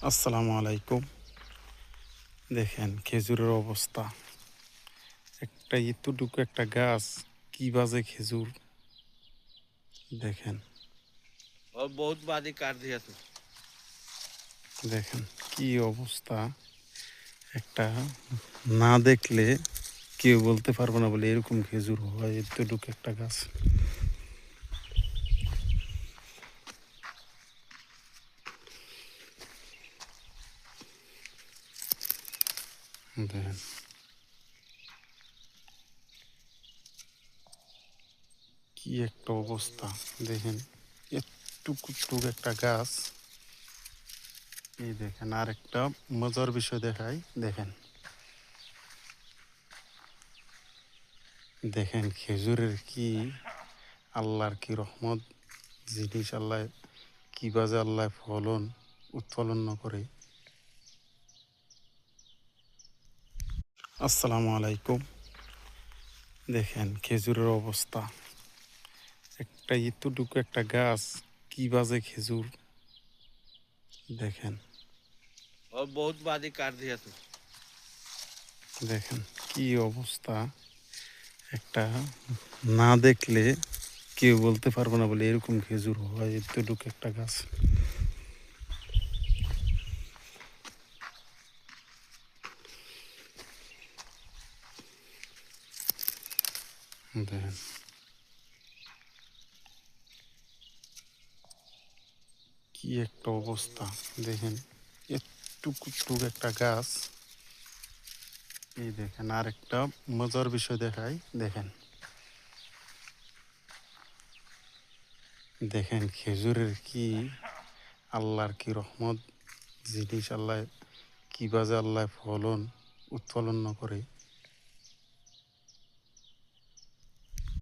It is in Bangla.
আসসালামু আলাইকুম। দেখেন খেজুরের অবস্থা। একটা এতটুকু একটা গাছ কি বাজে খেজুর দেখেন। और बहुत बारी काट दिया तू। দেখেন কি অবস্থা। একটা না দেখলে কেউ বলতে পারবে না বলে এরকম খেজুর হয় এতটুকু একটা গাছ। দেখেন কি একটা অবস্থা। দেখেন এটুকু একটা গাছ। এই দেখেন আর একটা মজার বিষয় দেখাই। দেখেন দেখেন খেজুরের কি আল্লাহর কি রহমত জিনিস। আল্লাহ কি বাজে আল্লাহ ফলন উৎফলন না করে। আসসালামু আলাইকুম। দেখেন খেজুরের অবস্থা। একটা এতটুকু একটা গাছ কি বাজে খেজুর দেখেন। और बहुत बारी काट दिया तू। দেখেন কি অবস্থা। একটা না দেখলে কেউ বলতে পারবে না বলে এরকম খেজুর হয় এতটুকু একটা গাছ। দেখেন কি একটা অবস্থা। দেখেন এটুকু একটা গাছ। এই দেখেন আর একটা মজার বিষয় দেখাই। দেখেন দেখেন খেজুরের কি আল্লাহর কি রহমত জিনিস। আল্লাহ কি বাজে আল্লাহ ফলন উৎফলন না করে।